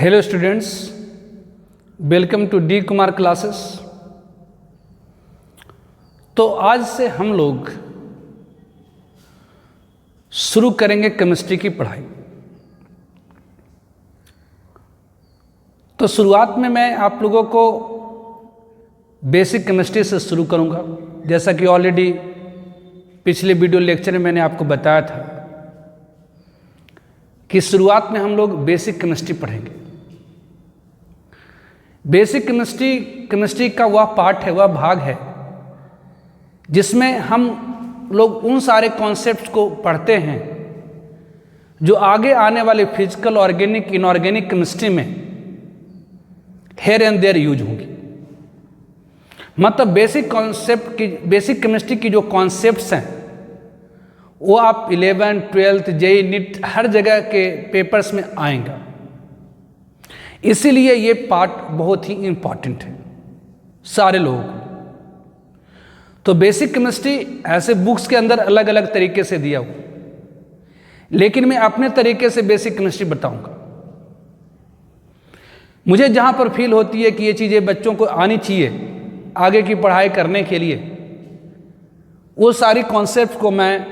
Hello students, welcome to D Kumar classes. तो आज से हम लोग शुरू करेंगे केमिस्ट्री की पढ़ाई। तो शुरुआत में मैं आप लोगों को बेसिक केमिस्ट्री से शुरू करूंगा। जैसा कि ऑलरेडी पिछले वीडियो लेक्चर में मैंने आपको बताया था कि शुरुआत में हम लोग बेसिक केमिस्ट्री पढ़ेंगे। बेसिक केमिस्ट्री का वह पार्ट है, वह भाग है जिसमें हम लोग उन सारे कॉन्सेप्ट्स को पढ़ते हैं जो आगे आने वाले फिजिकल, ऑर्गेनिक, इनऑर्गेनिक केमिस्ट्री में हेयर एंड देयर यूज होंगी। मतलब बेसिक केमिस्ट्री की जो कॉन्सेप्ट्स हैं वो आप 11th, 12th, जेईई, नीट हर जगह के पेपर्स में आएगा। इसीलिए ये पार्ट बहुत ही इंपॉर्टेंट है सारे लोगों को। तो बेसिक केमिस्ट्री ऐसे बुक्स के अंदर अलग अलग तरीके से दिया हुआ, लेकिन मैं अपने तरीके से बेसिक केमिस्ट्री बताऊंगा। मुझे जहां पर फील होती है कि ये चीज़ें बच्चों को आनी चाहिए आगे की पढ़ाई करने के लिए, वो सारी कॉन्सेप्ट को मैं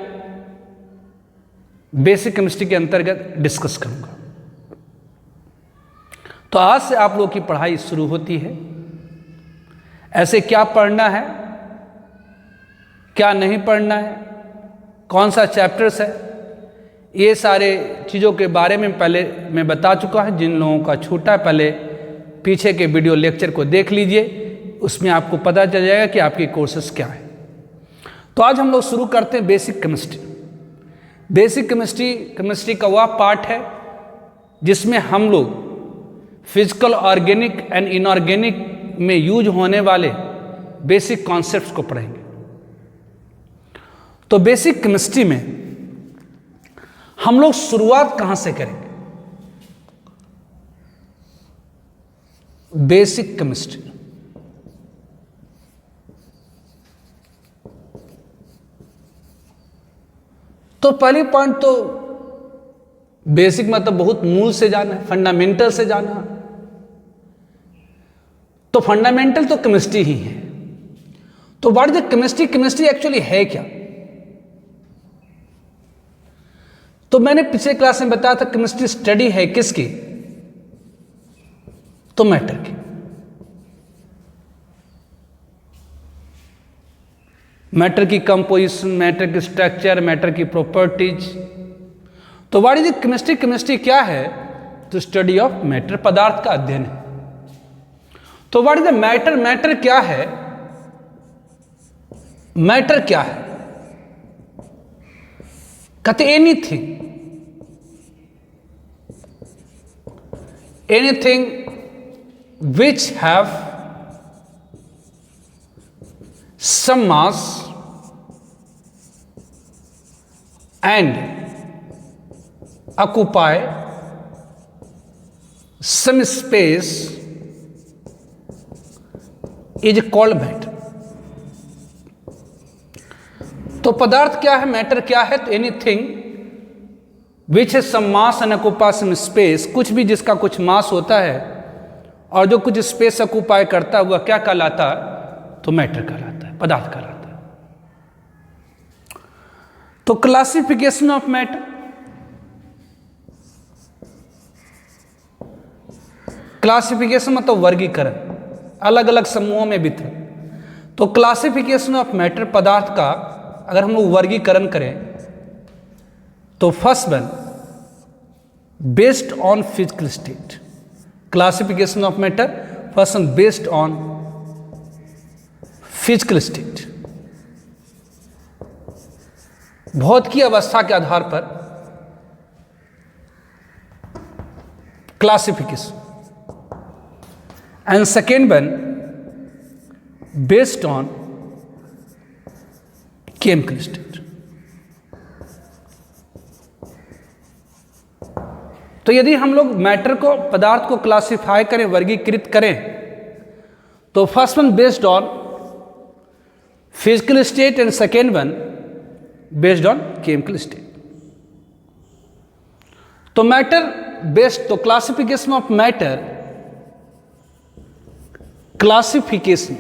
बेसिक केमिस्ट्री के अंतर्गत डिस्कस करूंगा। तो आज से आप लोगों की पढ़ाई शुरू होती है। ऐसे क्या पढ़ना है, क्या नहीं पढ़ना है, कौन सा चैप्टर्स है, ये सारे चीज़ों के बारे में पहले मैं बता चुका हूं। जिन लोगों का छूटा है पहले पीछे के वीडियो लेक्चर को देख लीजिए, उसमें आपको पता चल जाएगा कि आपके कोर्सेस क्या है। तो आज हम लोग शुरू करते हैं बेसिक केमिस्ट्री। बेसिक केमिस्ट्री का वह पार्ट है जिसमें हम लोग फिजिकल, ऑर्गेनिक एंड इनऑर्गेनिक में यूज होने वाले बेसिक कॉन्सेप्ट्स को पढ़ेंगे। तो बेसिक केमिस्ट्री में हम लोग शुरुआत कहां से करेंगे? बेसिक केमिस्ट्री तो पहली पॉइंट तो बेसिक मतलब बहुत मूल से जाना है, फंडामेंटल से जाना है। तो फंडामेंटल तो केमिस्ट्री ही है। तो what is the chemistry? Chemistry actually है क्या? तो मैंने पिछले क्लास में बताया था केमिस्ट्री स्टडी है किसकी? तो मैटर की। मैटर की कंपोजिशन, मैटर की स्ट्रक्चर, मैटर की प्रॉपर्टीज। तो what is the chemistry? Chemistry क्या है? तो स्टडी ऑफ मैटर, पदार्थ का अध्ययन है। तो what is the matter? Matter क्या है? मैटर क्या है? कहते anything which have some mass and occupy some space is called matter। तो पदार्थ क्या है, मैटर क्या है? तो anything which has some mass and occupy some space, कुछ भी जिसका कुछ मास होता है और जो कुछ स्पेस ऑक्यूपाई करता है वह क्या कहलाता है? तो मैटर कहलाता है, पदार्थ कहलाता है। तो क्लासिफिकेशन ऑफ मैटर, क्लासिफिकेशन मतलब वर्गीकरण, अलग अलग समूहों में वितरण। तो क्लासिफिकेशन ऑफ मैटर, पदार्थ का अगर हम लोग वर्गीकरण करें तो first one based on physical state. Classification of matter first one based on physical state, भौतिक की अवस्था के आधार पर classification. And second one based on chemical state. तो यदि हम लोग मैटर को, पदार्थ को क्लासिफाई करें, वर्गीकृत करें, तो first one based on physical state and second one based on chemical state. तो मैटर बेस्ड, तो classification of matter, classification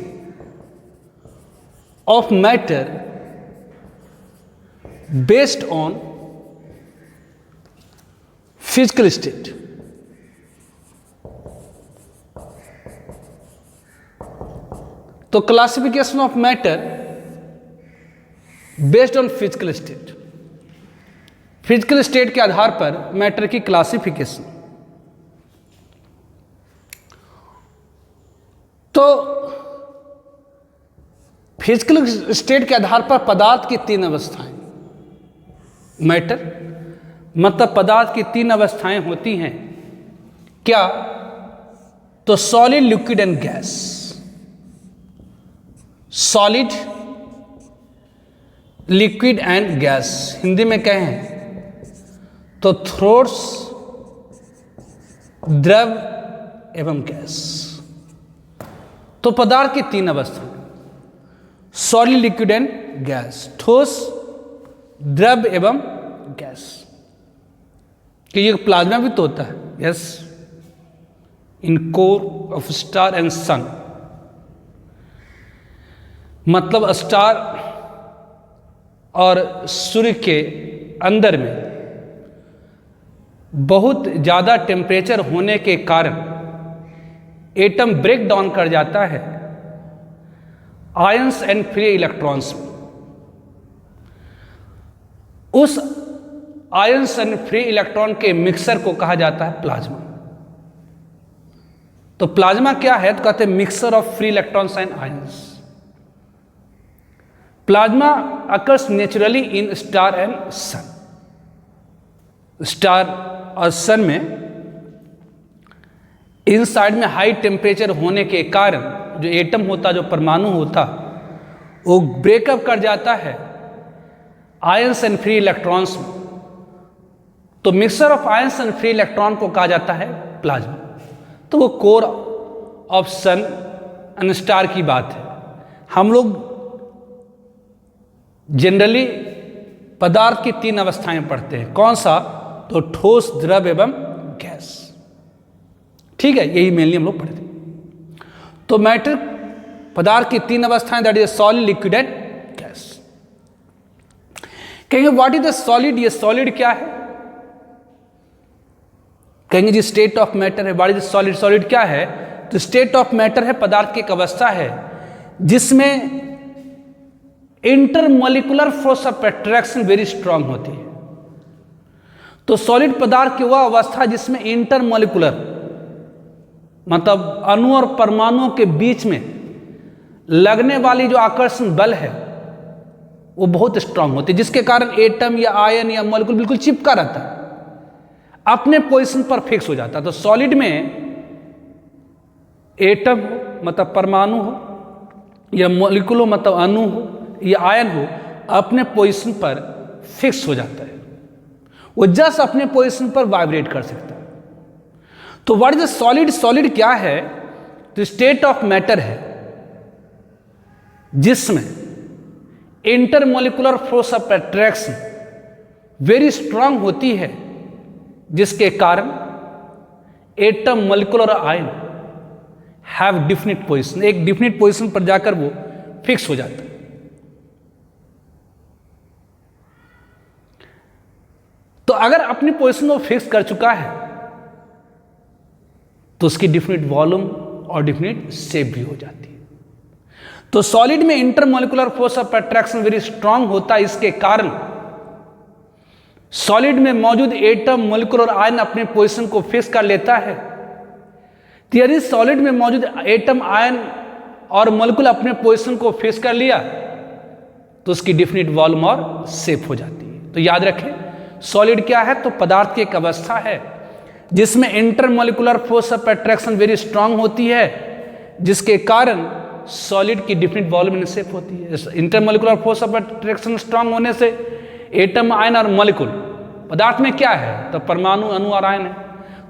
of matter based on physical state. तो classification of matter based on physical state, physical state के आधार पर matter की classification. तो physical state के आधार पर पदार्थ की तीन अवस्थाएं, मैटर मतलब पदार्थ की तीन अवस्थाएं होती हैं। क्या? तो solid, liquid and gas. Solid, liquid and gas, Hindi में कहें तो ठोस, द्रव एवं गैस। तो पदार्थ की तीन अवस्था, सॉलिड, लिक्विड एंड गैस, ठोस, द्रव एवं गैस। कि ये प्लाज्मा भी तो होता है, yes, in core of star and sun, मतलब स्टार और सूर्य के अंदर में बहुत ज़्यादा टेम्परेचर होने के कारण एटम ब्रेक डाउन कर जाता है आयंस एंड फ्री इलेक्ट्रॉन्स में। उस आयंस एंड फ्री इलेक्ट्रॉन के मिक्सर को कहा जाता है प्लाज्मा। तो प्लाज्मा क्या है? तो कहते हैं mixture of free electrons and ions. Plasma occurs naturally in star and sun. Star और सन में इनसाइड में हाई टेम्परेचर होने के कारण जो एटम होता, जो परमाणु होता, वो ब्रेकअप कर जाता है आयंस एंड फ्री इलेक्ट्रॉन्स में। तो mixture of ions and free electron को कहा जाता है प्लाज्मा। तो वो core of sun and star की बात है। हम लोग जनरली पदार्थ की तीन अवस्थाएं पढ़ते हैं। कौन सा? तो ठोस, द्रव एवं गैस। ठीक है, यही मेनली हम लोग पढ़ते हैं। तो मैटर, पदार्थ की तीन अवस्थाएं, that is solid, liquid and gas. कहेंगे व्हाट इज द सॉलिड? ये सॉलिड क्या है? कहेंगे जी स्टेट ऑफ मैटर है। What is solid? सॉलिड क्या है? तो स्टेट ऑफ मैटर है, पदार्थ की एक अवस्था है जिसमें intermolecular force of attraction very strong होती है। तो सॉलिड पदार्थ की वह अवस्था जिसमें इंटरमॉलिक्यूलर मतलब अणु और परमाणुओं के बीच में लगने वाली जो आकर्षण बल है वो बहुत स्ट्रांग होती है, जिसके कारण एटम या आयन या मॉलिक्यूल बिल्कुल चिपका रहता है, अपने पोजीशन पर फिक्स हो जाता है। तो सॉलिड में एटम हो मतलब परमाणु हो, या मॉलिक्यूल हो मतलब अणु हो, या आयन हो, अपने पोजीशन पर फिक्स हो जाता है। वो जस्ट अपने पोजीशन पर वाइब्रेट कर सकता है। तो what is the solid? Solid क्या है? तो स्टेट ऑफ मैटर है जिसमें intermolecular force of attraction very strong होती है, जिसके कारण एटम, मॉलिक्यूल और आयन हैव डिफिनिट पोजीशन, एक डिफिनिट पोजीशन पर जाकर वो फिक्स हो जाता है। तो अगर अपनी पोजीशन को फिक्स कर चुका है तो उसकी डिफिनिट वॉल्यूम और डिफिनिट शेप भी हो जाती है। तो सॉलिड में intermolecular force of attraction very strong होता है, इसके कारण सॉलिड में मौजूद एटम, मॉलिक्यूल और आयन अपने पोजीशन को फिक्स कर लेता है। तो यदि सॉलिड में मौजूद एटम, आयन और मॉलिक्यूल अपने पोजीशन को फिक्स कर लिया तो उसकी डिफिनिट वॉल्यूम और शेप हो जाती है। तो याद रखें, सॉलिड क्या है? तो पदार्थ की एक अवस्था है जिसमें intermolecular force of attraction very strong होती है, जिसके कारण सॉलिड की डिफिनिट वॉल्यूम एंड शेप होती है। Intermolecular force of attraction strong होने से एटम, आयन और मॉलिक्यूल, पदार्थ में क्या है? तो परमाणु, अणु और आयन है।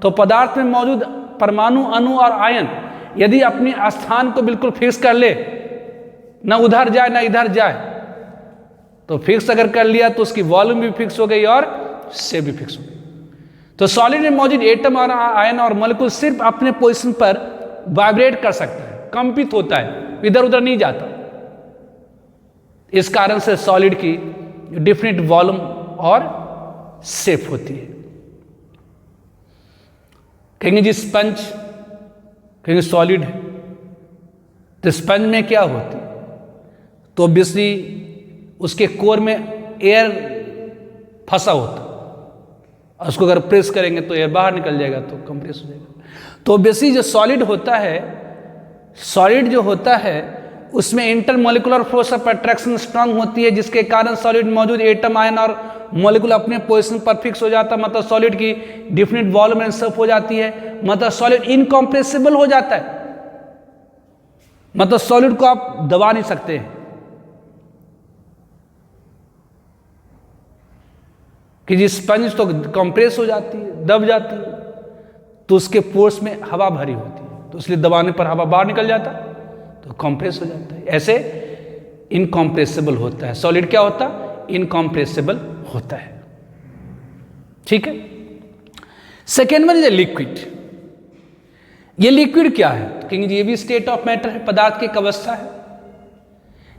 तो पदार्थ में मौजूद परमाणु, अणु और आयन यदि अपने स्थान को बिल्कुल फिक्स कर ले, ना उधर जाए ना इधर जाए, तो फिक्स अगर कर लिया तो उसकी वॉल्यूम भी फिक्स हो गई और शेप भी फिक्स हो गई। तो सॉलिड में मौजूद एटम और आयन और मॉलिक्यूल सिर्फ अपने पोजीशन पर वाइब्रेट कर सकता है, कंपित होता है, इधर उधर नहीं जाता। इस कारण से सॉलिड की डिफरेंट वॉल्यूम और शेप होती है। कहेंगे जी स्पंज, कहेंगे सॉलिड है, तो स्पंज में क्या होती है? तो ऑब्वियसली उसके कोर में एयर फंसा होता है, और उसको अगर प्रेस करेंगे तो एयर बाहर निकल जाएगा, तो कंप्रेस हो जाएगा। तो ऑब्वियसली जो सॉलिड होता है, सॉलिड जो होता है उसमें intermolecular force of attraction strong होती है, जिसके कारण सॉलिड मौजूद एटम, आयन और मॉलिक्यूल अपने पोजीशन पर फिक्स हो जाता है। मतलब सॉलिड की डिफरेंट वॉल्यूम एंड शेप हो जाती है, मतलब सॉलिड इनकॉम्प्रेसिबल हो जाता है। मतलब सॉलिड को आप दबा नहीं सकते हैं कि जी स्पंज तो कंप्रेस हो जाती है, दब जाती है, तो उसके पोर्स में हवा भरी होती है, तो इसलिए दबाने पर हवा बाहर निकल जाता है, तो कंप्रेस हो जाता है। ऐसे इनकॉम्प्रेसिबल होता है सॉलिड। क्या होता है? इनकॉम्प्रेसिबल होता है। ठीक है। Second one is liquid. ये लिक्विड क्या है? तो कहेंगे ये भी स्टेट ऑफ मैटर है, पदार्थ की एक अवस्था है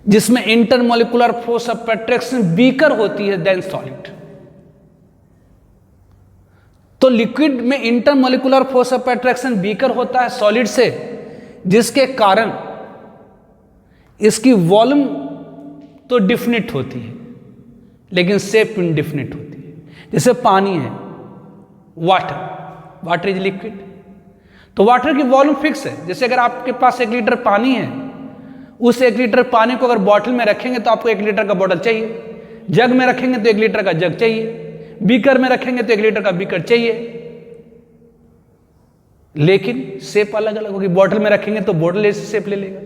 जिसमें intermolecular force of attraction weaker होती है देन सॉलिड। तो लिक्विड में intermolecular force of attraction weaker होता है सॉलिड से, जिसके कारण इसकी वॉल्यूम तो डिफिनिट होती है लेकिन शेप इनडिफिनिट होती है। जैसे पानी है, वाटर, वाटर इज लिक्विड, तो वाटर की वॉल्यूम फिक्स है। जैसे अगर आपके पास 1 लीटर पानी है, उस 1 लीटर पानी को अगर बॉटल में रखेंगे तो आपको 1 लीटर का बॉटल चाहिए, जग में रखेंगे तो 1 लीटर का जग चाहिए, बीकर में रखेंगे तो 1 लीटर का बीकर चाहिए, लेकिन शेप अलग अलग होगी। बॉटल में रखेंगे तो बॉटल जैसी शेप ले लेगा,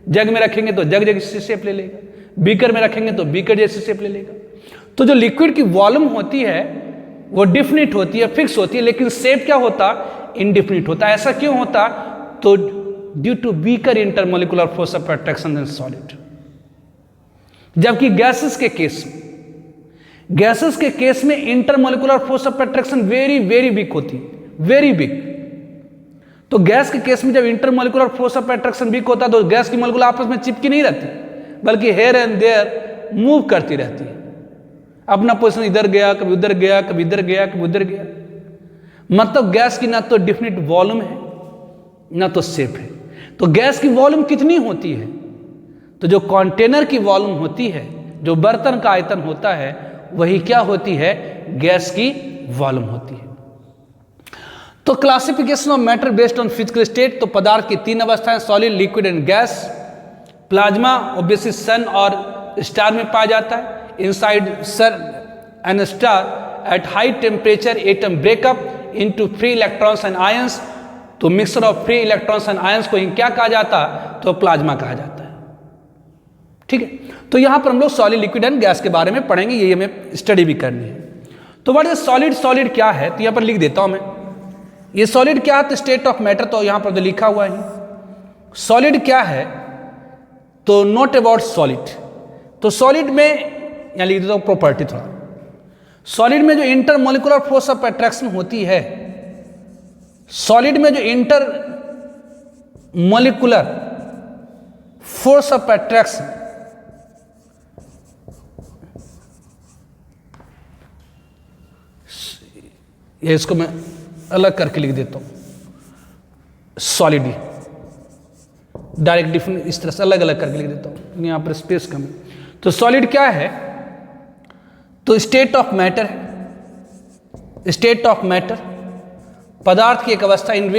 जग में रखेंगे तो जग जैसी शेप ले लेगा, बीकर में रखेंगे तो बीकर जैसी शेप ले लेगा। तो जो लिक्विड की वॉल्यूम होती है वो डिफिनिट होती है, फिक्स होती है, लेकिन शेप क्या होता? इनडिफिनिट होता है। ऐसा क्यों होता? तो due to weaker intermolecular force of attraction in solid. जबकि गैसेस के केस में, गैसेस के केस में intermolecular force of attraction very very weak होती है, वेरी वीक। तो गैस के केस में जब intermolecular force of attraction weak होता है तो गैस की मॉलिक्यूल आपस में चिपकी नहीं रहती, बल्कि हेयर एंड देयर मूव करती रहती है, अपना पोजीशन इधर गया, कभी उधर गया, कभी इधर गया, कभी उधर गया। मतलब गैस की ना तो डिफिनिट वॉल्यूम है ना तो शेप है। तो गैस की वॉल्यूम कितनी होती है? तो जो कंटेनर की वॉल्यूम होती है, जो बर्तन का आयतन होता है, वही क्या होती है? गैस की वॉल्यूम होती है। तो classification of matter based on physical state, तो पदार्थ की 3 अवस्थाएं, solid, liquid and gas. Plasma obviously sun और स्टार में पाया जाता है। Inside sun and star at high temperature atom break up into free electrons and ions. तो mixture of free electrons and ions को क्या कहा जाता? तो प्लाज्मा कहा जाता है। ठीक है। तो यहां पर हम लोग सॉलिड, लिक्विड एंड गैस के बारे में पढ़ेंगे, ये हमें स्टडी भी करनी है। तो व्हाट इज सॉलिड? सॉलिड क्या है? तो यहां पर लिख देता हूं मैं, ये सॉलिड क्या है? तो स्टेट ऑफ मैटर, तो यहां पर तो लिखा हुआ है। सॉलिड क्या है? तो नोट अबाउट सॉलिड। तो सॉलिड में यहां लिख देता हूं प्रॉपर्टी थोड़ा। सॉलिड में जो इंटरमोलिकुलर फोर्स ऑफ अट्रैक्शन होती है, सॉलिड में जो inter molecular force of attraction, ये इसको मैं अलग करके लिख देता हूं। सॉलिड डायरेक्ट डिफरेंट इस तरह से अलग अलग करके लिख देता हूं, यहां पर स्पेस कम है। तो सॉलिड क्या है? तो स्टेट ऑफ मैटर है। स्टेट ऑफ मैटर पदार्थ की एक अवस्था in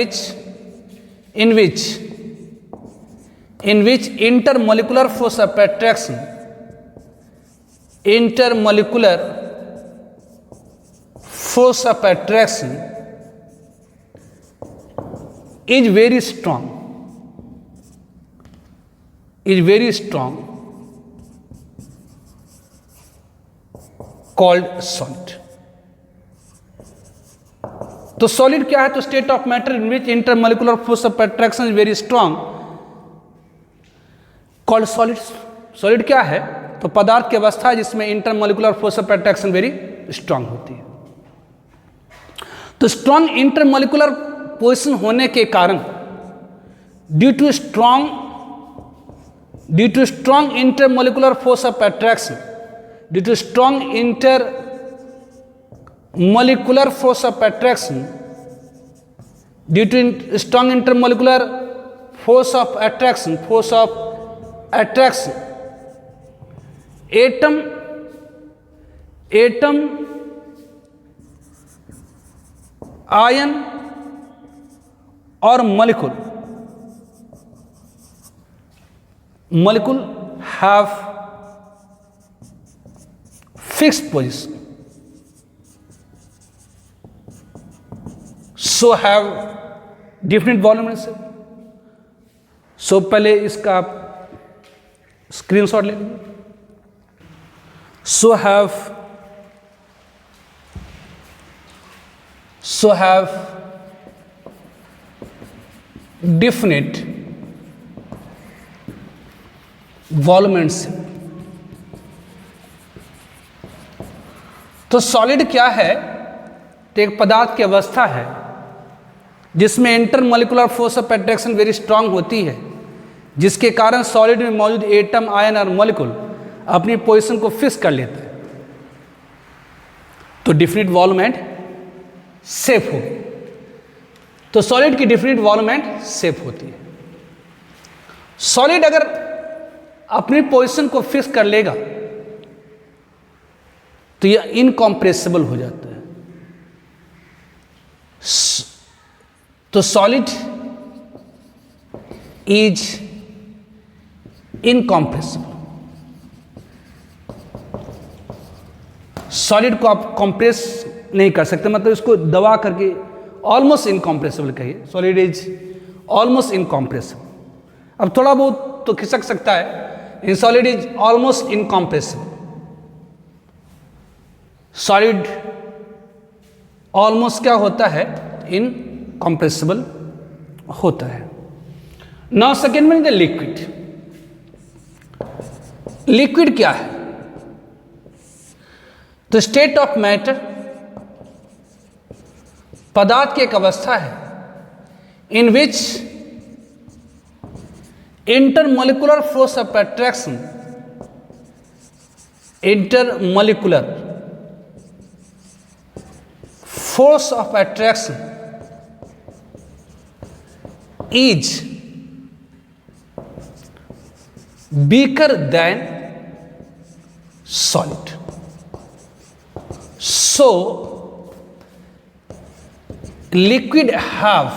which intermolecular force of attraction, intermolecular force of attraction is very strong, called solid. तो सॉलिड क्या है? तो state of matter in which intermolecular force of attraction is very strong, called solid. Solid क्या है? तो पदार्थ की अवस्था है जिसमें intermolecular force of attraction very strong होती है। तो स्ट्रॉन्ग इंटरमोलिकुलर पोजीशन होने के कारण due to strong intermolecular force of attraction, due to strong intermolecular force of attraction, due to strong intermolecular force of attraction, atom ion और molecule have fixed position, so have different volume. So पहले इसका आप screenshot ले लीजिए. so have definite volume and shape. तो solid क्या है? तो एक पदार्थ की अवस्था है जिसमें intermolecular force of attraction very strong होती है, जिसके कारण सॉलिड में मौजूद एटम, आयन और मॉलिक्यूल अपनी पोजीशन को फिक्स कर लेता है. तो डिफिनिट वॉल्यूम एंड शेप होगी. तो सॉलिड की डिफिनिट वॉल्यूम एंड शेप होती है. सॉलिड अगर अपनी पोजीशन को फिक्स कर लेगा तो यह इनकॉम्प्रेसिबल हो जाता है. तो सॉलिड इज इनकॉम्प्रेसिबल. सॉलिड को आप कंप्रेस नहीं कर सकते, मतलब इसको दबा करके ऑलमोस्ट इनकॉम्प्रेसिबल कहिए. Solid is almost incompressible. अब थोड़ा बहुत तो खिसक सकता है. In solid is almost incompressible. Solid almost क्या होता है? इनकॉम्प्रेसिबल होता है. Now second one is the liquid. Liquid क्या है? तो स्टेट ऑफ मैटर, पदार्थ की एक अवस्था है in which intermolecular force of attraction, intermolecular force of attraction is weaker than solid. So liquid have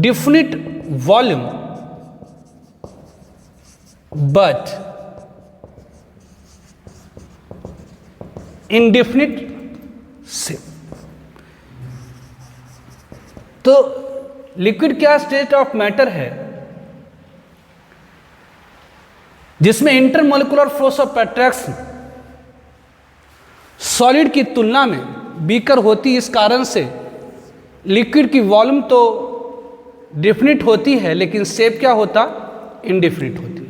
definite volume but indefinite shape. तो liquid क्या स्टेट ऑफ मैटर है जिसमें intermolecular force of attraction solid की तुलना में weaker होती. इस कारण से लिक्विड की वॉल्यूम तो डिफिनिट होती है लेकिन शेप क्या होता? इनडिफिनिट होती है.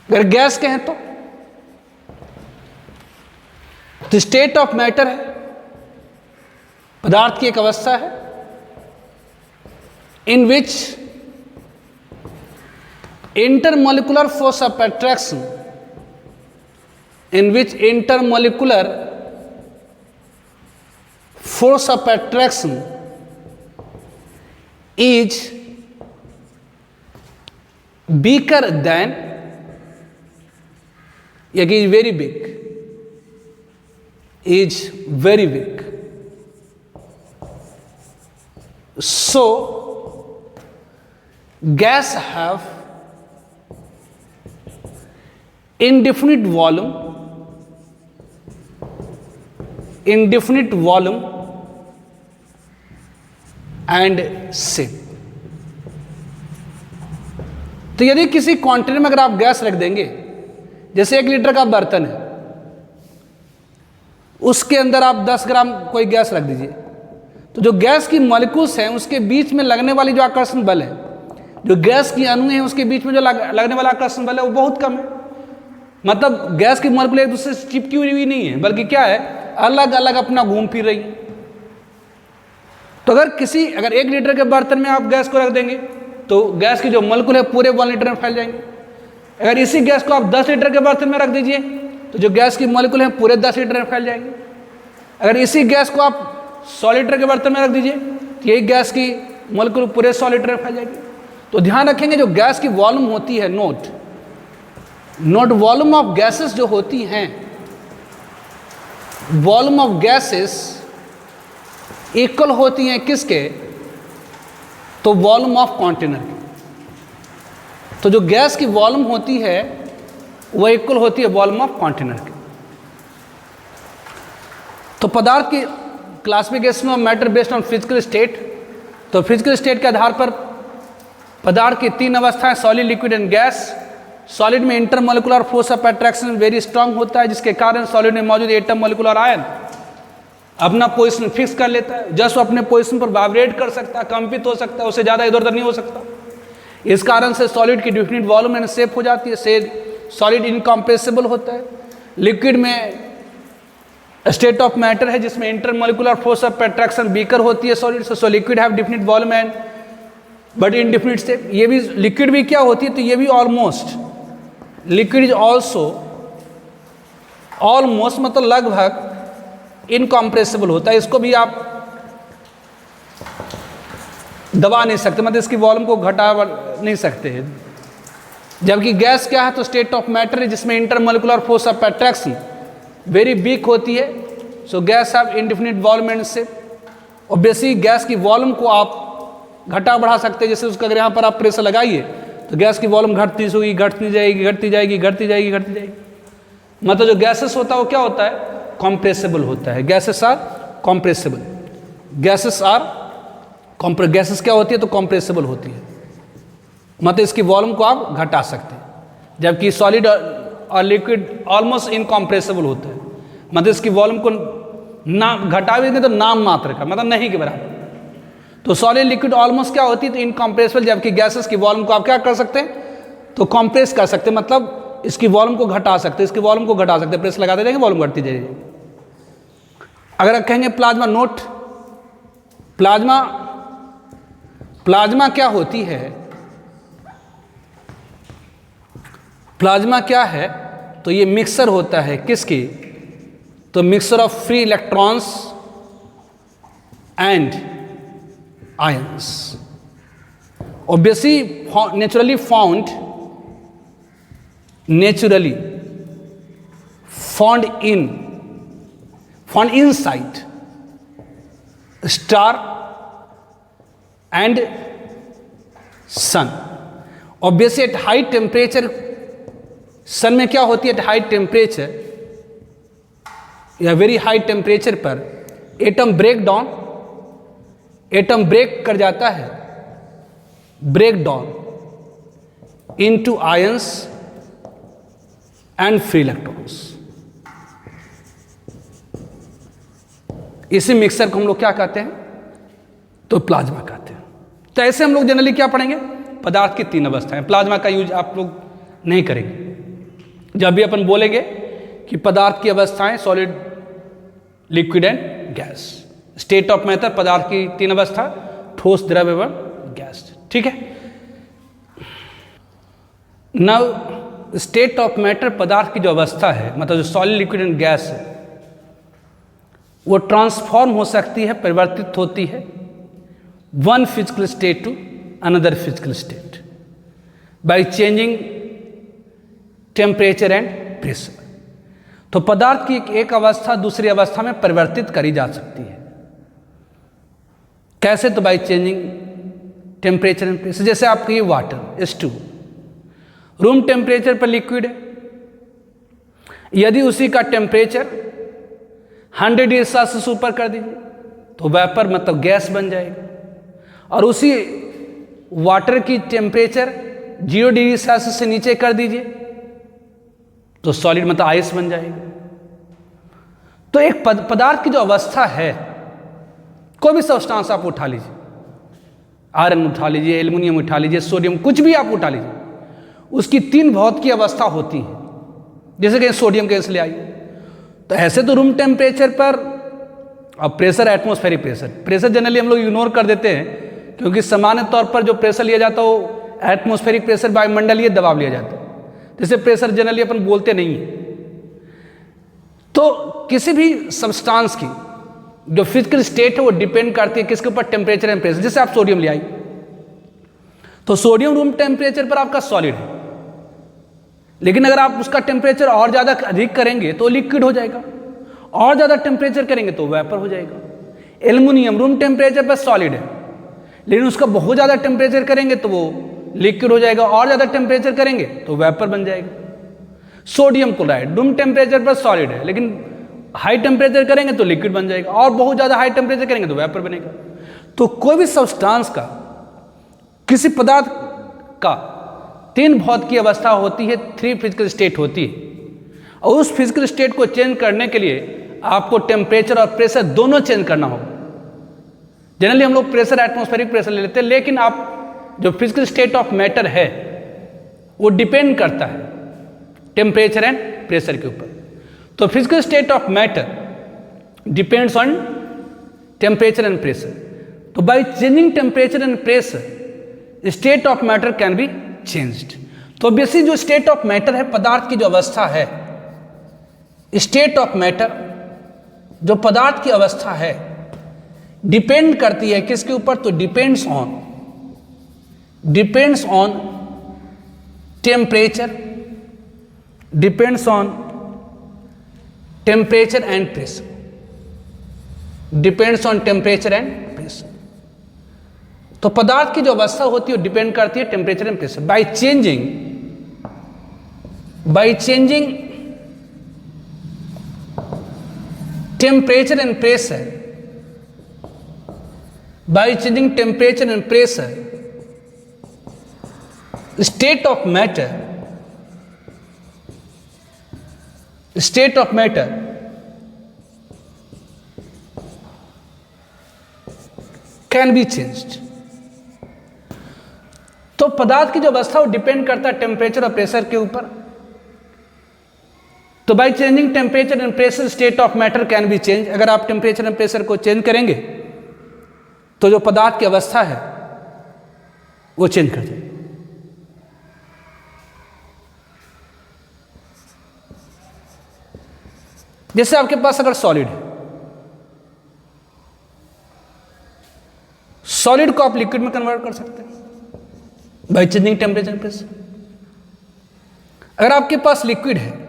अगर गैस कहें तो स्टेट ऑफ मैटर है, पदार्थ की एक अवस्था है in which intermolecular force of attraction, in which intermolecular force of attraction is weaker than, is very big, is very big. So gas have indefinite volume and shape. तो यदि किसी container में अगर आप गैस रख देंगे, जैसे 1 लीटर का बर्तन है, उसके अंदर आप 10 ग्राम कोई गैस रख दीजिए, तो जो गैस की मॉलिक्यूल्स हैं उसके बीच में लगने वाली जो आकर्षण बल है, जो गैस की अणु है उसके बीच में जो लगने वाला आकर्षण बल है वो बहुत कम है. मतलब गैस की मॉलिक्यूल एक दूसरे से चिपकी हुई नहीं है, बल्कि क्या है, अलग अलग अपना घूम फिर रही है। तो अगर 1 लीटर के बर्तन में आप गैस को रख देंगे तो गैस की जो मॉलिक्यूल है पूरे 1 लीटर में फैल जाएंगे। अगर इसी गैस को आप 10 लीटर के बर्तन में रख दीजिए तो जो गैस की मॉलिक्यूल है पूरे 10 लीटर में फैल जाएंगे। अगर इसी गैस को आप 100 लीटर के बर्तन में रख दीजिए तो यही गैस की मॉलिक्यूल पूरे 100 लीटर में फैल जाएगी। तो ध्यान रखेंगे जो गैस की वॉल्यूम होती है, नोट वॉल्यूम ऑफ गैसेस जो होती हैं, वॉल्यूम ऑफ गैसेस इक्वल होती हैं किसके, तो वॉल्यूम ऑफ कंटेनर के। तो जो गैस की वॉल्यूम होती है वह इक्वल होती है वॉल्यूम ऑफ कंटेनर के। तो पदार्थ की classification of matter based on physical state, तो फिजिकल स्टेट के आधार पर पदार्थ की 3 अवस्थाएं, solid, liquid and gas. Solid में intermolecular force of attraction very strong होता है, जिसके कारण सॉलिड में मौजूद एटम, मॉलिक्यूल आयन अपना पोजीशन फिक्स कर लेता है। जस्ट वो अपने पोजीशन पर वाइब्रेट कर सकता है, कंपित हो सकता है, उससे ज़्यादा इधर उधर नहीं हो सकता। इस कारण से सॉलिड की डिफिनिट वॉल्यूम एंड शेप हो जाती है, सॉलिड इनकम्प्रेसिबल होता है। लिक्विड में स्टेट ऑफ मैटर है जिसमें intermolecular force of attraction weaker होती है सॉलिड से, so liquid have definite volume and but indefinite shape. ये भी लिक्विड भी क्या होती है, तो ये भी ऑलमोस्ट, लिक्विड इज ऑलमोस्ट मतलब लगभग इनकम्प्रेसिबल होता है। इसको भी आप दबा नहीं सकते, मतलब इसकी वॉल्यूम को घटा नहीं सकते हैं। जबकि गैस क्या है, तो स्टेट ऑफ मैटर है जिसमें intermolecular force of attraction very weak होती है, सो guys have indefinite volume and shape. और बेसिक गैस की वॉल्यूम को आप घटा बढ़ा सकते हैं। जैसे उसका अगर यहाँ पर आप प्रेशर लगाइए तो गैस की वॉल्यूम घटती जाएगी, घटती जाएगी, घटती जाएगी, घटती जाएगी, घटती जाएगी। मतलब जो गैसेस होता है वो क्या होता है, कॉम्प्रेसिबल होता है। गैसेस आर कॉम्प्रेसिबल, गैसेस क्या होती है, तो कॉम्प्रेसिबल होती है, मतलब इसकी वॉल्यूम को आप घटा सकते हैं। जबकि सॉलिड और लिक्विड ऑलमोस्ट इनकॉम्प्रेसिबल होता है, मतलब इसकी वॉल्यूम को ना घटा भी दें तो नाम मात्र का, मतलब नहीं के बराबर। तो सॉलिड लिक्विड ऑलमोस्ट क्या होती है, तो इनकम्प्रेसिबल। जबकि गैसेस की वॉल्यूम को आप क्या कर सकते हैं, तो कॉम्प्रेस कर सकते हैं, मतलब इसकी वॉल्यूम को घटा सकते हैं, इसकी वॉल्यूम को घटा सकते हैं, प्रेस लगाते जाएंगे वॉल्यूम घटती जाएगी। अगर आप कहेंगे प्लाज्मा, नोट प्लाज्मा क्या होती है, प्लाज्मा क्या है, तो ये मिक्सर होता है किसकी, तो mixture of free electrons and ions, obviously naturally found inside star and sun। obviously at high temperature, sun में क्या होती है, at high temperature या वेरी हाई टेम्परेचर पर एटम ब्रेक कर जाता है, break down into ions and free electrons. इसी मिक्सर को हम लोग क्या कहते हैं, तो प्लाज्मा कहते हैं। तो ऐसे हम लोग जनरली क्या पढ़ेंगे, पदार्थ की 3 अवस्थाएं। प्लाज्मा का यूज आप लोग नहीं करेंगे। जब भी अपन बोलेंगे कि पदार्थ की अवस्थाएं, solid, liquid and gas, state of matter पदार्थ की 3 अवस्था, ठोस, द्रव एवं गैस। ठीक है। नाउ स्टेट ऑफ मैटर पदार्थ की जो अवस्था है, मतलब जो सॉलिड, लिक्विड एंड गैस है, वो ट्रांसफॉर्म हो सकती है, परिवर्तित होती है one physical state to another physical state by changing temperature and pressure. तो पदार्थ की एक अवस्था दूसरी अवस्था में परिवर्तित करी जा सकती है। कैसे, तो by changing temperature and pressure. जैसे आप कहिए वाटर H2 रूम टेम्परेचर पर लिक्विड है, यदि उसी का टेम्परेचर 100 डिग्री सेल्सियस ऊपर कर दीजिए तो वेपर मतलब गैस बन जाएगा, और उसी वाटर की टेम्परेचर 0 डिग्री सेल्सियस से नीचे कर दीजिए तो सॉलिड मतलब आइस बन जाएगा। तो एक पदार्थ की जो अवस्था है, कोई भी सब्सटेंस आप उठा लीजिए, आयरन उठा लीजिए, एल्युमिनियम उठा लीजिए, सोडियम, कुछ भी आप उठा लीजिए, उसकी 3 भौतिक अवस्था होती हैं। जैसे कि सोडियम गैस ले आई, तो ऐसे तो रूम टेम्परेचर पर, अब pressure atmospheric pressure, pressure generally हम लोग इग्नोर कर देते हैं क्योंकि सामान्य तौर पर जो प्रेशर लिया जाता है वो एटमॉस्फेरिक प्रेशर, वायुमंडलीय दबाव लिया जाता है, जैसे प्रेशर जनरली अपन बोलते नहीं है। तो किसी भी सब्सटेंस की जो फिजिकल स्टेट है वो डिपेंड करती है किसके ऊपर, टेम्परेचर एंड प्रेशर। जैसे आप सोडियम ले आई, तो सोडियम रूम टेम्परेचर पर आपका सॉलिड है, लेकिन अगर आप उसका टेम्परेचर और ज़्यादा अधिक करेंगे तो लिक्विड हो जाएगा, और ज़्यादा टेम्परेचर करेंगे तो वेपर हो जाएगा। एल्युमिनियम रूम टेम्परेचर पर सॉलिड है, लेकिन उसका बहुत ज़्यादा टेम्परेचर करेंगे तो वो लिक्विड हो जाएगा, और ज़्यादा टेम्परेचर करेंगे तो वेपर बन जाएगा। सोडियम क्लोराइड रूम टेम्परेचर पर सॉलिड है, लेकिन हाई टेम्परेचर करेंगे तो लिक्विड बन जाएगा, और बहुत ज़्यादा हाई टेम्परेचर करेंगे तो वेपर बनेगा। तो कोई भी सब्सटेंस का, किसी पदार्थ का 3 भौतिकीय अवस्था होती है, 3 फिजिकल स्टेट होती है, और उस फिजिकल स्टेट को चेंज करने के लिए आपको टेम्परेचर और प्रेशर दोनों चेंज करना होगा। जनरली हम लोग प्रेशर एटमॉस्फेरिक प्रेशर ले लेते हैं, लेकिन आप जो फिजिकल स्टेट ऑफ मैटर है वो डिपेंड करता है टेम्परेचर एंड प्रेशर के ऊपर। तो physical state of matter depends on temperature and pressure. तो by changing temperature and pressure state of matter can be changed. तो बेसिक जो स्टेट ऑफ मैटर है, पदार्थ की जो अवस्था है, स्टेट ऑफ मैटर जो पदार्थ की अवस्था है डिपेंड करती है किसके ऊपर, तो depends on temperature, depends on temperature and pressure, depends on temperature and pressure. तो पदार्थ की जो अवस्था होती है वो डिपेंड करती है temperature and pressure. By changing temperature and pressure, by changing temperature and pressure, state of matter can be changed। तो पदार्थ की जो अवस्था वो डिपेंड करता है टेम्परेचर और प्रेशर के ऊपर। तो by changing temperature and pressure state of matter can B change. अगर आप टेम्परेचर एंड प्रेशर को चेंज करेंगे तो जो पदार्थ की अवस्था है वो चेंज कर जाएगी। जैसे आपके पास अगर सॉलिड है, सॉलिड को आप लिक्विड में कन्वर्ट कर सकते हैं bye changing temperature and pressure. अगर आपके पास लिक्विड है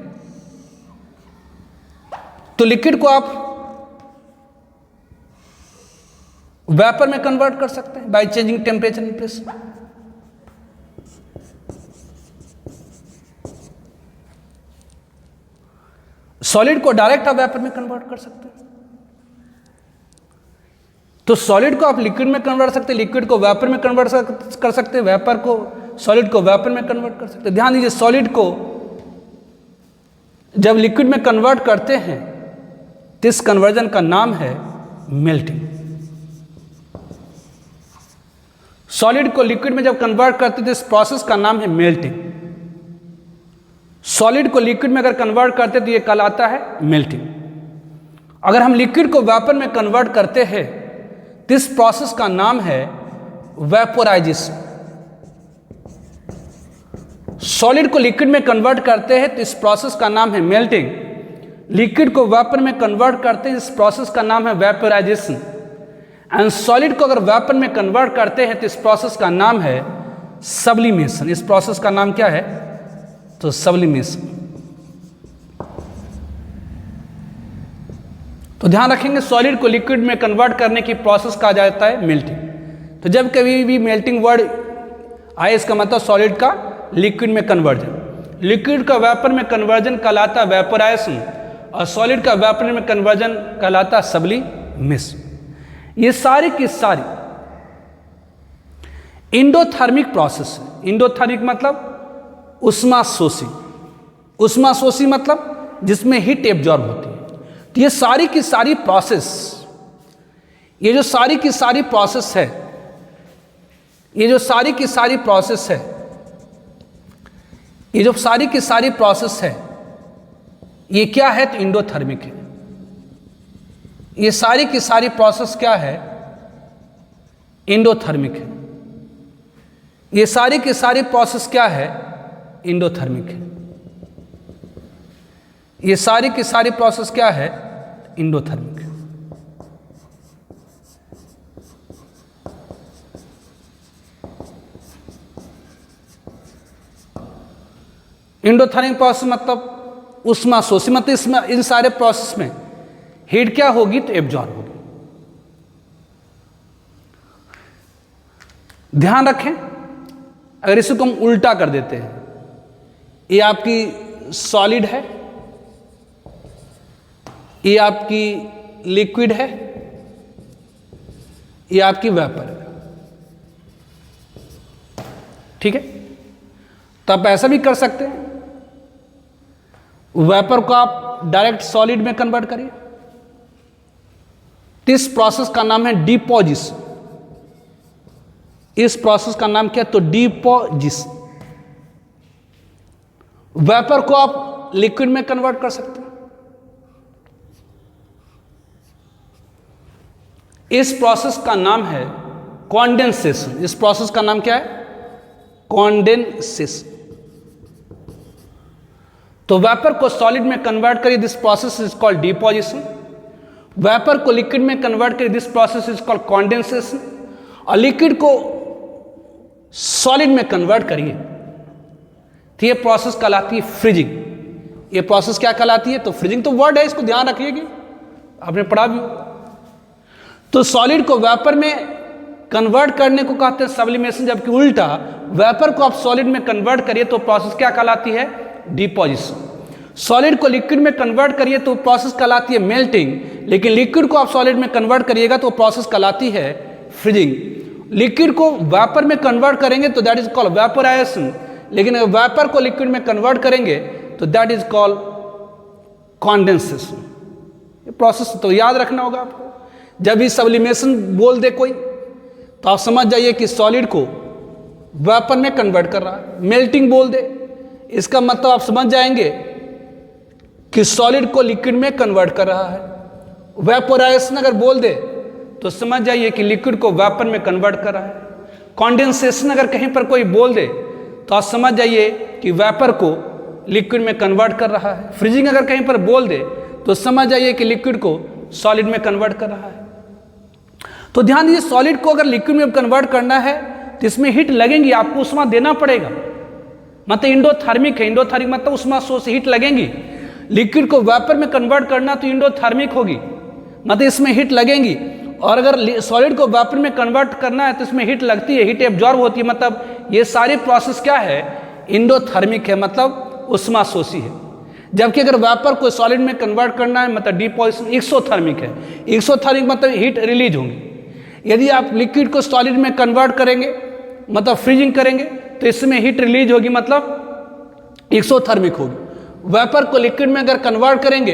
तो लिक्विड को आप वेपर में कन्वर्ट कर सकते हैं bye changing temperature and pressure. Solid को डायरेक्ट आप वेपर में कन्वर्ट कर सकते हैं। तो सॉलिड को आप लिक्विड में कन्वर्ट सकते हैं, लिक्विड को वेपर में कन्वर्ट कर सकते हैं, वेपर को सॉलिड को वेपर में कन्वर्ट कर सकते हैं। ध्यान दीजिए, सॉलिड को जब लिक्विड में कन्वर्ट करते हैं तो इस कन्वर्जन का नाम है मेल्टिंग। सॉलिड को लिक्विड में जब कन्वर्ट करते थे इस प्रोसेस का नाम है मेल्टिंग। सॉलिड को लिक्विड में अगर कन्वर्ट करते तो ये कहलाता है मेल्टिंग। अगर हम लिक्विड को वेपर में कन्वर्ट करते हैं तो इस प्रोसेस का नाम है वेपोराइजेशन। सॉलिड को लिक्विड में कन्वर्ट करते हैं तो इस प्रोसेस का नाम है मेल्टिंग। लिक्विड को वेपर में कन्वर्ट करते हैं इस प्रोसेस का नाम है वेपोराइजेशन। एंड सॉलिड को अगर वेपर में कन्वर्ट करते हैं तो इस प्रोसेस का नाम है सब्लिमेशन। इस प्रोसेस का नाम क्या है, तो सब्लिमेशन। तो ध्यान रखेंगे, सॉलिड को लिक्विड में कन्वर्ट करने की प्रोसेस कहा जाता है मेल्टिंग। तो जब कभी भी मेल्टिंग वर्ड आए इसका मतलब सॉलिड का लिक्विड में कन्वर्जन। लिक्विड का वेपर में कन्वर्जन कहलाता है वेपोराइजेशन और सॉलिड का वेपर में कन्वर्जन कहलाता है सब्लिमेशन। ये सारी की सारी इंडोथर्मिक प्रोसेस है। इंडोथर्मिक मतलब उष्माशोषी। उष्माशोषी मतलब जिसमें हीट एब्जॉर्ब होती है। तो ये सारी की सारी प्रोसेस, ये जो सारी की सारी प्रोसेस है, ये जो सारी की सारी प्रोसेस है, ये जो सारी की सारी प्रोसेस है, ये क्या है? तो इंडोथर्मिक है। ये सारी की सारी प्रोसेस क्या है? इंडोथर्मिक है। ये सारी की सारी प्रोसेस क्या है? इंडोथर्मिक है। ये सारी की सारी प्रोसेस क्या है? इंडोथर्मिक है। इंडोथर्मिक प्रोसेस मतलब उष्मा शोषी, मतलब इसमें इन सारे प्रोसेस में हीट क्या होगी? तो एब्जॉर्ब होगी। ध्यान रखें, अगर इसको हम उल्टा कर देते हैं, ये आपकी सॉलिड है, ये आपकी लिक्विड है, ये आपकी वेपर है। ठीक है, तो आप ऐसा भी कर सकते हैं, वेपर को आप डायरेक्ट सॉलिड में कन्वर्ट करिए। इस प्रोसेस का नाम है डिपोजिशन। इस प्रोसेस का नाम क्या है? तो डिपोजिशन। वेपर को आप लिक्विड में कन्वर्ट कर सकते हैं। इस प्रोसेस का नाम है कॉन्डेंसेशन। इस प्रोसेस का नाम क्या है? कॉन्डेंसेशन। तो वेपर को सॉलिड में कन्वर्ट करिए, this process is called deposition. Vapour को लिक्विड में कन्वर्ट करिए, this process is called condensation. और लिक्विड को सॉलिड में कन्वर्ट करिए तो ये प्रोसेस कहलाती है फ्रीजिंग। ये प्रोसेस क्या कहलाती है? तो फ्रीजिंग। तो वर्ड है, इसको ध्यान रखिएगा, आपने पढ़ा भी होगा। तो सॉलिड को वेपर में कन्वर्ट करने को कहते हैं सब्लिमेशन, जबकि उल्टा वेपर को आप सॉलिड में कन्वर्ट करिए तो प्रोसेस क्या कहलाती है? डिपोजिशन। सॉलिड को लिक्विड में कन्वर्ट करिए तो प्रोसेस कहलाती है मेल्टिंग, लेकिन लिक्विड को आप सॉलिड में कन्वर्ट करिएगा तो प्रोसेस कहलाती है फ्रीजिंग। लिक्विड को वेपर में कन्वर्ट करेंगे तो दैट इज कॉल्ड वेपोराइजेशन, लेकिन अगर वेपर को लिक्विड में कन्वर्ट करेंगे तो दैट इज कॉल्ड कॉन्डेंसेशन। ये प्रोसेस तो याद रखना होगा आपको। जब भी सब्लिमेशन बोल दे कोई तो आप समझ जाइए कि सॉलिड को वेपर में कन्वर्ट कर रहा है। मेल्टिंग बोल दे, इसका मतलब आप समझ जाएंगे कि सॉलिड को लिक्विड में कन्वर्ट कर रहा है। वेपोराइजेशन अगर बोल दे तो समझ जाइए कि लिक्विड को वेपर में कन्वर्ट कर रहा है। कॉन्डेंसेशन अगर कहीं पर कोई बोल दे तो आप समझ जाइए कि वेपर को लिक्विड में कन्वर्ट कर रहा है। फ्रीजिंग अगर कहीं पर बोल दे तो समझ जाइए कि लिक्विड को सॉलिड में कन्वर्ट कर रहा है। तो ध्यान दीजिए, सॉलिड को अगर लिक्विड में कन्वर्ट करना है तो इसमें हीट लगेंगी, आपको उष्मा देना पड़ेगा। मतलब इंडोथर्मिक है। इंडोथर्मिक मतलब उष्मा सोर्स, हीट लगेंगी। लिक्विड को वेपर में कन्वर्ट करना तो इंडोथर्मिक होगी, मतलब इसमें हीट लगेंगी। और अगर सॉलिड को वेपर में कन्वर्ट करना है तो इसमें हीट लगती है, हीट एब्जॉर्ब होती है। मतलब ये सारी प्रोसेस क्या है? इंडोथर्मिक है, मतलब उष्मा शोषी है। जबकि अगर वेपर को सॉलिड में कन्वर्ट करना है मतलब डिपोजिशन एक्सोथर्मिक है। एक्सोथर्मिक मतलब हीट रिलीज होंगी। यदि आप लिक्विड को सॉलिड में कन्वर्ट करेंगे मतलब फ्रीजिंग करेंगे तो इसमें हीट रिलीज होगी, मतलब एक्सोथर्मिक होगी। वेपर को लिक्विड में अगर कन्वर्ट करेंगे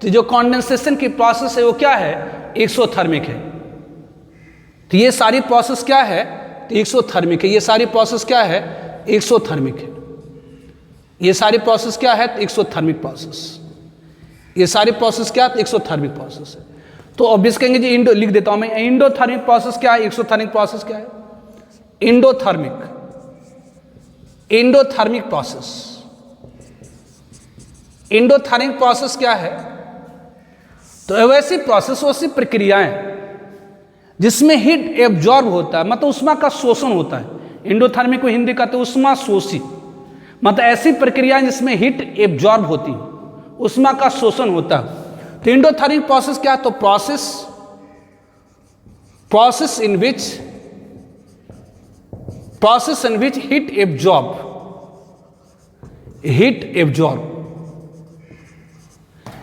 तो जो कॉन्डेंसेशन की प्रोसेस है वो क्या है? एक्सोथर्मिक है। तो ये सारी प्रोसेस क्या है? तो एक्सोथर्मिक है। ये सारी प्रोसेस क्या है? एक्सोथर्मिक है। ये सारी प्रोसेस क्या है? तो एक्सोथर्मिक प्रोसेस। ये सारी प्रोसेस क्या है? तो एक्सोथर्मिक प्रोसेस है। तो ऑब्वियस कहेंगे जी इंडो, लिख देता हूं मैं, इंडोथर्मिक प्रोसेस क्या है, एक्सोथर्मिक प्रोसेस क्या है? Endothermic, endothermic process. Endothermic process क्या है? तो वैसी प्रोसेस, वैसी प्रक्रियाएं जिसमें हीट एब्जॉर्ब होता है, मतलब उष्मा का शोषण होता है। इंडोथर्मिक को हिंदी कहते हैं उष्मा शोषी, मतलब ऐसी प्रक्रियाएं जिसमें हीट एब्जॉर्ब होती है, उष्मा का शोषण होता है। तो इंडोथर्मिक प्रोसेस क्या है? तो process in which heat absorb,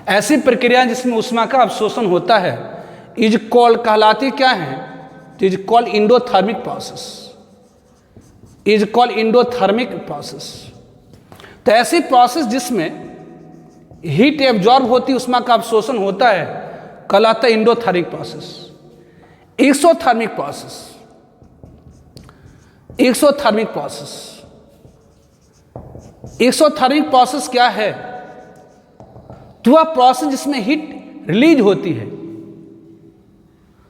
ऐसी प्रक्रिया जिसमें उष्मा का अवशोषण होता है, इज कॉल्ड, कहलाती क्या है? तो is called endothermic process. Is called endothermic process. तो ऐसी प्रोसेस जिसमें हीट एब्जॉर्ब होती, उष्मा का अवशोषण होता है, कहलाता है endothermic process. Exothermic process, exothermic process, exothermic process क्या है? तो वह प्रोसेस जिसमें हीट रिलीज होती है,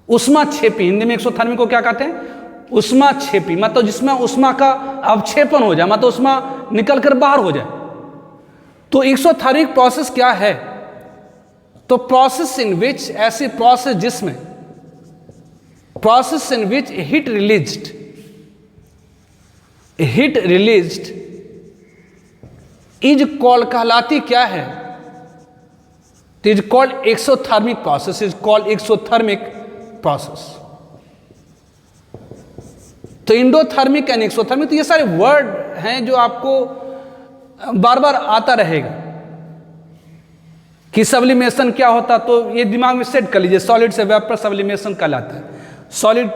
ऊष्माक्षेपी, हिंदी में एक्सोथर्मिक को क्या कहते हैं? ऊष्माक्षेपी, मतलब जिसमें ऊष्मा का अवक्षेपण हो जाए, मतलब ऊष्मा निकल कर बाहर हो जाए। तो एक्सोथर्मिक प्रोसेस क्या है? तो प्रोसेस इन विच, ऐसी प्रोसेस जिसमें, process in which heat released is called, कहलाती क्या है? Is called exothermic process, is called exothermic process. तो इंडोथर्मिक एंड एक्सोथर्मिक, तो ये सारे वर्ड हैं जो आपको बार बार आता रहेगा कि सब्लिमेशन क्या होता, तो ये दिमाग में सेट कर लीजिए। सॉलिड से वेपर सब्लिमेशन कहलाता है, सॉलिड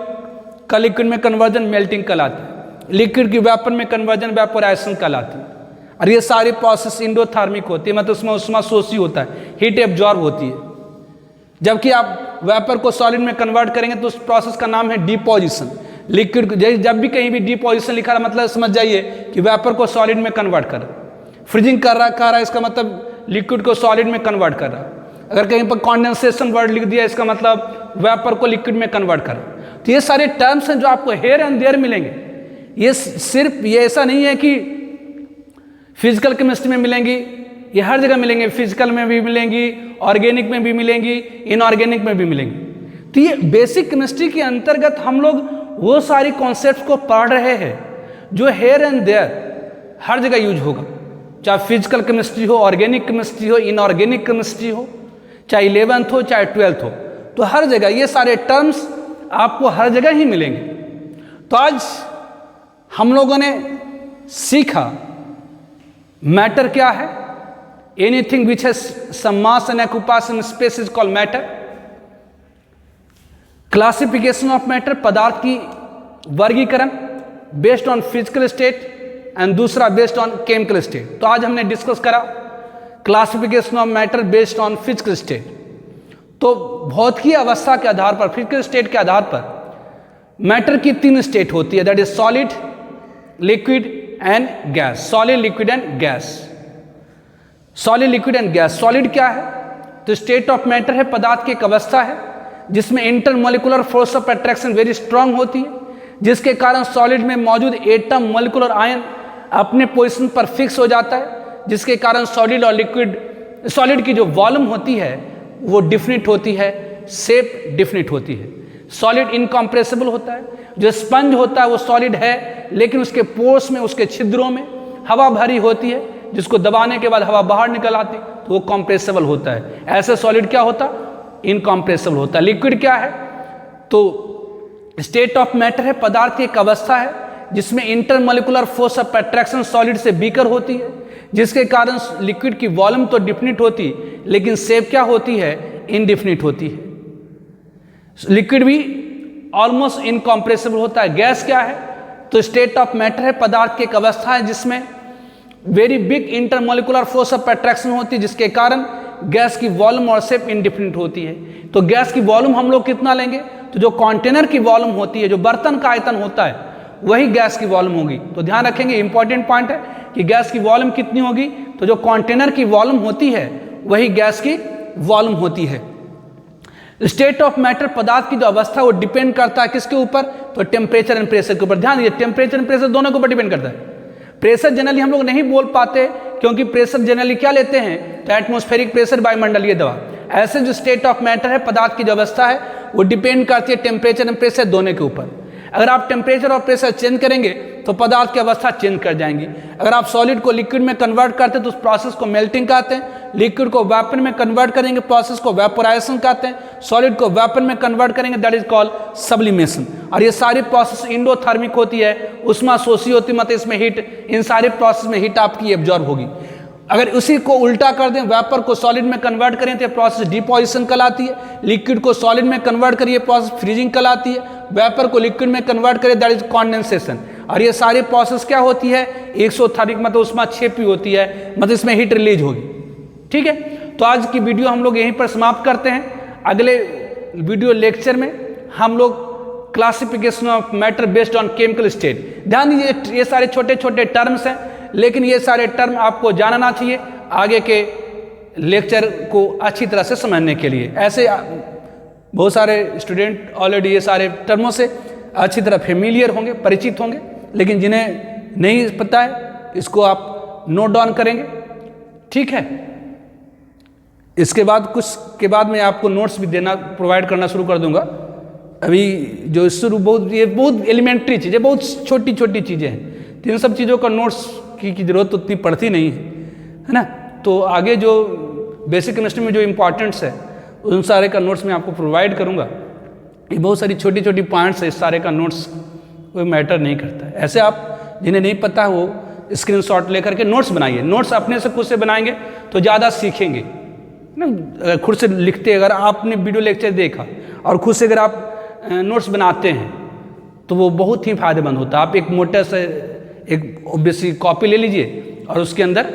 का लिक्विड में कन्वर्जन मेल्टिंग कहलाता है, लिक्विड की वेपर में कन्वर्जन वेपोराइजेशन कहलाती है। और ये सारी प्रोसेस इंडोथर्मिक होती है, मतलब उसमें ऊष्माशोषी होता है, हीट एब्जॉर्ब होती है। जबकि आप वेपर को सॉलिड में कन्वर्ट करेंगे तो उस प्रोसेस का नाम है डिपोजिशन। लिक्विड, जब भी कहीं भी डिपोजिशन लिखा रहा, मतलब समझ जाइए कि वेपर को सॉलिड में कन्वर्ट कर रहा है। फ्रीजिंग कर रहा है, इसका मतलब लिक्विड को सॉलिड में कन्वर्ट कर रहा है। अगर कहीं पर कॉन्डेंसेशन वर्ड लिख दिया, इसका मतलब वेपर को लिक्विड में कन्वर्ट कर रहा है। तो ये सारे टर्म्स हैं जो आपको हेयर एंड देयर मिलेंगे। ये सिर्फ ये ऐसा नहीं है कि फिजिकल केमिस्ट्री में मिलेंगी, ये हर जगह मिलेंगे, फिजिकल में भी मिलेंगी, ऑर्गेनिक में भी मिलेंगी, इनऑर्गेनिक में भी मिलेंगी। तो ये बेसिक केमिस्ट्री के अंतर्गत हम लोग वो सारी कॉन्सेप्ट्स को पढ़ रहे हैं जो हेयर एंड देयर हर जगह यूज होगा, चाहे फिजिकल केमिस्ट्री हो, ऑर्गेनिक केमिस्ट्री हो, इनऑर्गेनिक केमिस्ट्री हो, चाहे 11th हो चाहे 12th हो, तो हर जगह ये सारे टर्म्स आपको हर जगह ही मिलेंगे। तो आज हम लोगों ने सीखा मैटर क्या है, anything which has some mass and occupies in space is called matter, classification of matter, पदार्थ की वर्गीकरण based on physical state and दूसरा बेस्ड ऑन केमिकल स्टेट। तो आज हमने डिस्कस करा classification of matter based on physical state. तो भौतिकीय अवस्था के आधार पर, फिजिकल स्टेट के आधार पर मैटर की 3 स्टेट होती है, that is solid, liquid and gas. Solid, liquid and gas. Solid, liquid and gas. Solid क्या है? तो स्टेट ऑफ मैटर है, पदार्थ की एक अवस्था है जिसमें intermolecular force of attraction very strong होती है, जिसके कारण सॉलिड में मौजूद एटम, मोलिकुलर आयन अपने पोजीशन पर फिक्स हो जाता है, जिसके कारण सॉलिड और लिक्विड, सॉलिड की जो वॉल्यूम होती है वो डिफिनिट होती है, शेप डिफिनिट होती है। सॉलिड इनकम्प्रेसिबल होता है, जो स्पंज होता है वो सॉलिड है, लेकिन उसके पोर्स में, उसके छिद्रों में हवा भरी होती है, जिसको दबाने के बाद हवा बाहर निकल आती, तो वो कॉम्प्रेसिबल होता है। ऐसे सॉलिड क्या होता? इनकम्प्रेसिबल होता है। लिक्विड क्या है? तो स्टेट ऑफ मैटर है, पदार्थ की एक अवस्था है जिसमें intermolecular force of attraction solid से बीकर होती है, जिसके कारण लिक्विड की वॉल्यूम तो डिफिनिट होती, लेकिन शेप क्या होती है? इनडिफिनिट होती है। लिक्विड भी ऑलमोस्ट इनकम्प्रेसिबल होता है। गैस क्या है? तो स्टेट ऑफ मैटर है, पदार्थ की एक अवस्था है जिसमें very big intermolecular force of attraction होती है, जिसके कारण गैस की वॉल्यूम और शेप इनडिफिनिट होती है। तो गैस की वॉल्यूम हम लोग कितना लेंगे? तो जो कंटेनर की वॉल्यूम होती है, जो बर्तन का आयतन होता है, वही गैस की वॉल्यूम होगी। तो ध्यान रखेंगे, इंपॉर्टेंट पॉइंट है कि गैस की वॉल्यूम कितनी होगी? तो जो कंटेनर की वॉल्यूम होती है वही गैस की वॉल्यूम होती है। स्टेट ऑफ मैटर, पदार्थ की जो अवस्था, वो डिपेंड करता है किसके ऊपर? तो टेम्परेचर एंड प्रेशर के ऊपर। ध्यान दीजिए, टेम्परेचर एंड प्रेशर दोनों के ऊपर डिपेंड करता है। प्रेशर जनरली हम लोग नहीं बोल पाते, क्योंकि प्रेशर जनरली क्या लेते हैं? तो एटमॉस्फेरिक प्रेशर, वायुमंडलीय दबाव। ऐसे जो स्टेट ऑफ मैटर है, पदार्थ की जो अवस्था है, वो डिपेंड करती है टेम्परेचर एंड प्रेशर दोनों के ऊपर। अगर आप टेम्परेचर और प्रेशर चेंज करेंगे तो पदार्थ की अवस्था चेंज कर जाएंगी। अगर आप सॉलिड को लिक्विड में कन्वर्ट करते हैं तो उस प्रोसेस को मेल्टिंग कहते हैं। लिक्विड को वेपर में कन्वर्ट करेंगे, प्रोसेस को वेपोराइजेशन कहते हैं। सॉलिड को वेपर में कन्वर्ट करेंगे, दैट इज कॉल्ड सब्लिमेशन। और ये सारी प्रोसेस इंडोथर्मिक होती है, ऊष्माशोषी होती है, मतलब इसमें हीट, इन सारे प्रोसेस में हीट आपकी एब्जॉर्ब होगी। अगर उसी को उल्टा कर दें, वेपर को सॉलिड में कन्वर्ट करें तो प्रोसेस डिपोजिशन कहलाती है। लिक्विड को सॉलिड में कन्वर्ट करिए, प्रोसेस फ्रीजिंग कहलाती है। वेपर को लिक्विड में कन्वर्ट करें, दैट इज कंडेंसेशन। और ये सारी प्रोसेस क्या होती है? एक्सोथर्मिक, मतलब ऊष्माक्षेपी होती है, मतलब इसमें हीट रिलीज होगी। ठीक है, तो आज की वीडियो हम लोग यहीं पर समाप्त करते हैं। अगले वीडियो लेक्चर में हम लोग classification of matter based on chemical state. ध्यान दीजिए, ये सारे छोटे छोटे टर्म्स हैं, लेकिन ये सारे टर्म आपको जानना चाहिए आगे के लेक्चर को अच्छी तरह से समझने के लिए। ऐसे बहुत सारे स्टूडेंट ऑलरेडी ये सारे टर्मों से अच्छी तरह फेमिलियर होंगे, परिचित होंगे, लेकिन जिन्हें नहीं पता है इसको आप नोट डाउन करेंगे, ठीक है। इसके बाद कुछ के बाद मैं आपको नोट्स भी देना प्रोवाइड करना शुरू कर दूंगा। अभी जो शुरू ये बहुत एलिमेंट्री चीज़ें, बहुत छोटी छोटी चीज़ें हैं, तो इन सब चीज़ों का नोट्स की ज़रूरत उतनी पड़ती नहीं है ना। तो आगे जो बेसिक केमिस्ट्री में जो इम्पॉर्टेंट्स है उन सारे का नोट्स मैं आपको प्रोवाइड करूँगा। ये बहुत सारी छोटी छोटी पॉइंट्स है, इस सारे का नोट्स कोई मैटर नहीं करता है। ऐसे आप जिन्हें नहीं पता वो स्क्रीनशॉट लेकर के नोट्स बनाइए। नोट्स अपने से खुद से बनाएंगे तो ज़्यादा सीखेंगे ना। खुद से लिखते, अगर आपने वीडियो लेक्चर देखा और खुद से अगर आप नोट्स बनाते हैं तो वो बहुत ही फायदेमंद होता है। आप एक मोटे से एक ऑब्वियसली कॉपी ले लीजिए और उसके अंदर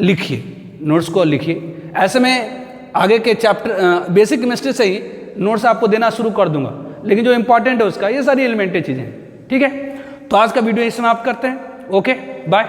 लिखिए, नोट्स को लिखिए। ऐसे में आगे के चैप्टर बेसिक केमिस्ट्री से ही नोट्स आपको देना शुरू कर दूंगा, लेकिन जो इंपॉर्टेंट है उसका ये सारी एलिमेंट्री चीज़ें हैं, ठीक है। तो आज का वीडियो यही समाप्त करते हैं। Okay, bye.